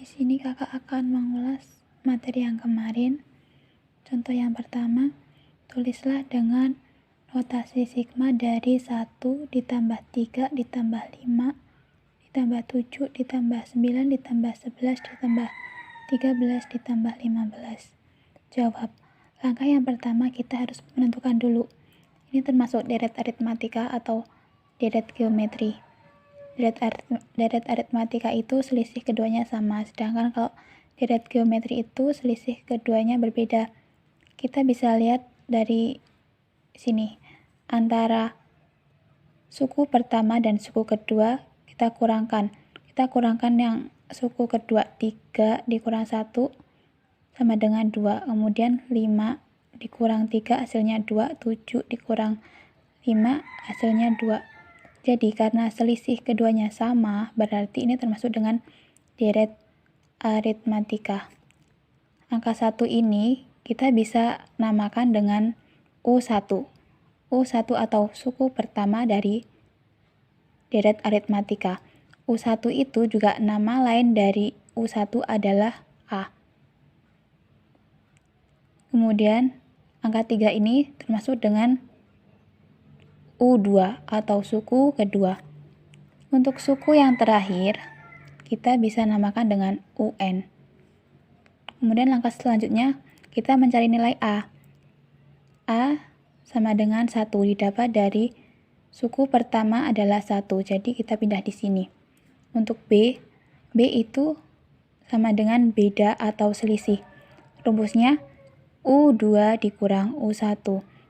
Di sini kakak akan mengulas materi yang kemarin. Contoh yang pertama, tulislah dengan notasi sigma dari 1 ditambah 3 ditambah 5 ditambah 7 ditambah 9 ditambah 11 ditambah 13 ditambah 15. Jawab. Langkah yang pertama kita harus menentukan dulu. Ini termasuk deret aritmatika atau deret geometri. Deret aritmatika itu selisih keduanya sama, sedangkan kalau deret geometri itu selisih keduanya berbeda. Kita bisa lihat dari sini, antara suku pertama dan suku kedua kita kurangkan. Kita kurangkan yang suku kedua, 3 dikurang 1 sama dengan 2. Kemudian 5 dikurang 3 hasilnya 2, 7 dikurang 5 hasilnya 2. Jadi karena selisih keduanya sama, berarti ini termasuk dengan deret aritmatika. Angka 1 ini kita bisa namakan dengan U1. U1 atau suku pertama dari deret aritmatika. U1 itu juga nama lain dari U1 adalah A. Kemudian angka 3 ini termasuk dengan U2 atau suku kedua. Untuk suku yang terakhir, kita bisa namakan dengan UN. Kemudian langkah selanjutnya, kita mencari nilai A. A sama dengan 1 didapat dari suku pertama adalah 1, jadi kita pindah di sini. Untuk B itu sama dengan beda atau selisih. Rumusnya U2 dikurang U1.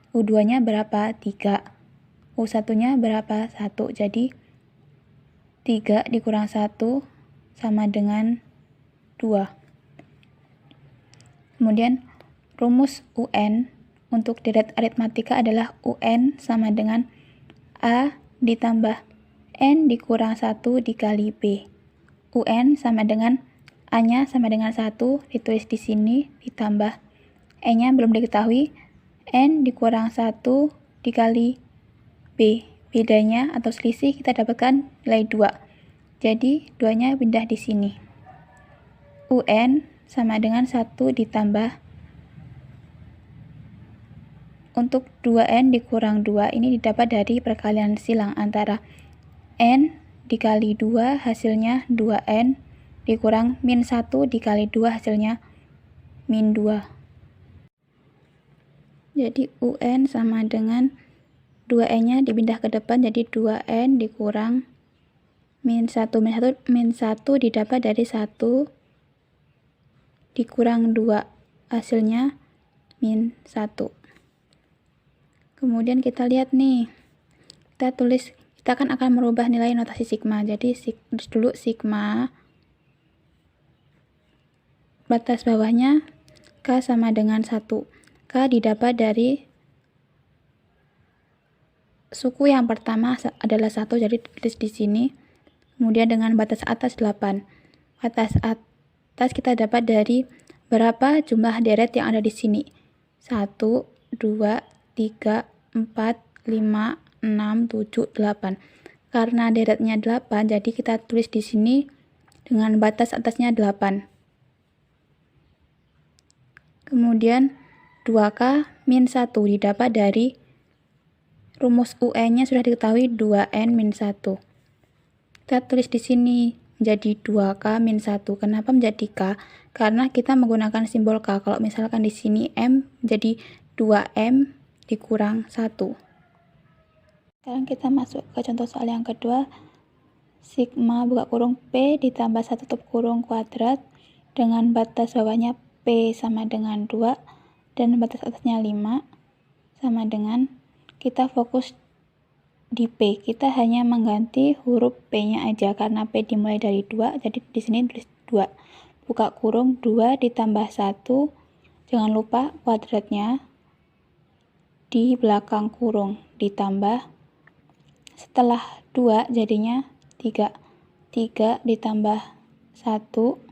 U2-nya berapa? 3. U1-nya berapa? 1. Jadi 3 dikurang 1 sama dengan 2. Kemudian rumus UN untuk deret aritmatika adalah UN sama dengan A ditambah N dikurang 1 dikali B. UN sama dengan A-nya sama dengan 1, ditulis di sini, ditambah E-nya belum diketahui, N dikurang 1 dikali B. Bedanya atau selisih kita dapatkan nilai 2. Jadi 2-nya pindah di sini. UN sama dengan 1 ditambah, untuk 2N dikurang 2 ini didapat dari perkalian silang antara N dikali 2 hasilnya 2N dikurang min 1 dikali 2 hasilnya min 2. Jadi UN sama dengan 2N-nya dipindah ke depan jadi 2N dikurang min 1. Min 1 didapat dari 1 dikurang 2. Hasilnya min 1. Kemudian kita lihat nih. Kita kan akan merubah nilai notasi sigma. Jadi dulu sigma batas bawahnya K sama dengan 1. K didapat dari suku yang pertama adalah 1, jadi tulis di sini. Kemudian dengan batas atas 8. Batas atas kita dapat dari berapa jumlah deret yang ada di sini. 1, 2, 3, 4, 5, 6, 7, 8. Karena deretnya 8, jadi kita tulis di sini dengan batas atasnya 8. Kemudian 2K min 1 didapat dari rumus UN-nya sudah diketahui 2N min 1. Kita tulis di sini menjadi 2K min 1. Kenapa menjadi K? Karena kita menggunakan simbol K. Kalau misalkan di sini M menjadi 2M dikurang 1. Sekarang kita masuk ke contoh soal yang kedua. Sigma buka kurung P ditambah 1 tutup kurung kuadrat dengan batas bawahnya P sama dengan 2 dan batas atasnya 5 sama dengan, kita fokus di P. Kita hanya mengganti huruf P-nya aja karena P dimulai dari 2, jadi di sini tulis 2. Buka kurung 2 ditambah 1, jangan lupa kuadratnya di belakang kurung, ditambah setelah 2 jadinya 3. 3 ditambah 1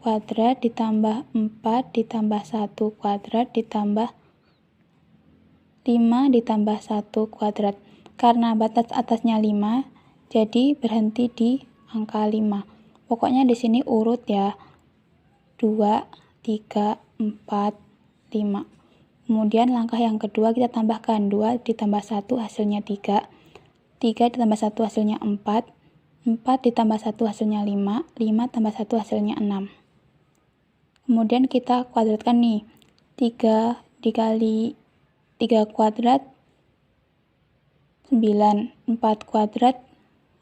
kuadrat ditambah 4 ditambah 1 kuadrat ditambah 5 ditambah 1 kuadrat. Karena batas atasnya 5, jadi berhenti di angka 5. Pokoknya di sini urut ya. 2, 3, 4, 5. Kemudian langkah yang kedua kita tambahkan 2 ditambah 1 hasilnya 3. 3 ditambah 1 hasilnya 4. 4 ditambah 1 hasilnya 5. 5 tambah 1 hasilnya 6. Kemudian kita kuadratkan nih. 3 dikali 3 kuadrat 9, 4 kuadrat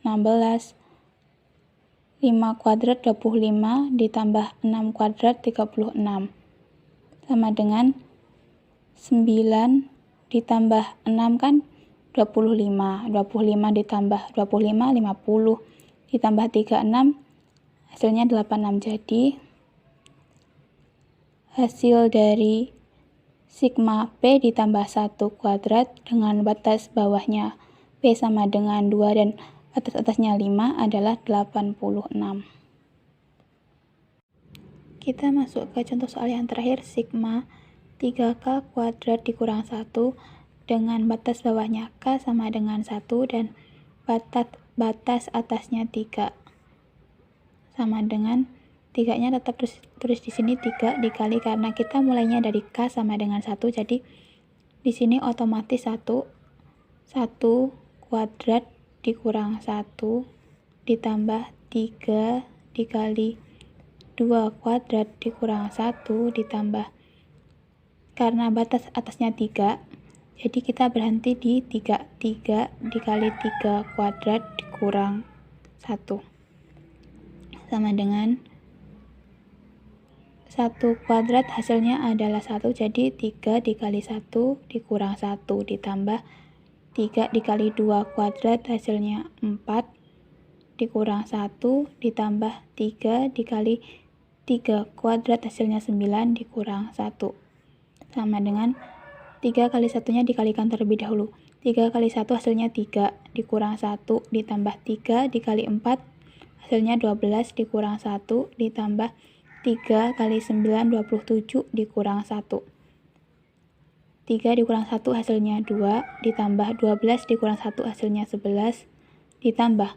16, 5 kuadrat 25 ditambah 6 kuadrat 36 sama dengan 9 ditambah 6 kan 25, 25 ditambah 25 50 ditambah 36 hasilnya 86. Jadi hasil dari sigma P ditambah 1 kuadrat dengan batas bawahnya P sama dengan 2 dan batas atasnya 5 adalah 86. Kita masuk ke contoh soal yang terakhir, sigma 3K kuadrat dikurang 1 dengan batas bawahnya K sama dengan 1 dan batas atasnya 3 sama dengan 3-nya tetap tulis di sini 3 dikali karena kita mulainya dari K sama dengan 1, jadi di sini otomatis 1 kuadrat dikurang 1 ditambah 3 dikali 2 kuadrat dikurang 1 ditambah, karena batas atasnya 3 jadi kita berhenti di 3 dikali 3 kuadrat dikurang 1 sama dengan 1 kuadrat hasilnya adalah 1, jadi 3 dikali 1 dikurang 1 ditambah 3 dikali 2 kuadrat hasilnya 4 dikurang 1 ditambah 3 dikali 3 kuadrat hasilnya 9 dikurang 1 sama dengan 3 kali 1-nya dikalikan terlebih dahulu. 3 kali 1 hasilnya 3 dikurang 1 ditambah 3 dikali 4 hasilnya 12 dikurang 1 ditambah 3 kali 9 27 dikurang 1. 3 dikurang 1 hasilnya 2 ditambah 12 dikurang 1 hasilnya 11 ditambah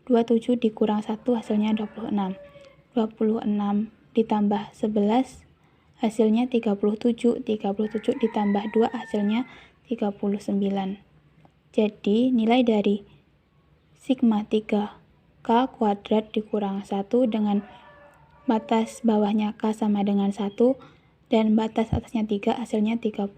27 dikurang 1 hasilnya 26. 26 ditambah 11 hasilnya 37. 37 ditambah 2 hasilnya 39. Jadi nilai dari sigma 3K kuadrat dikurang 1 dengan batas bawahnya K sama dengan 1 dan batas atasnya 3 hasilnya 39.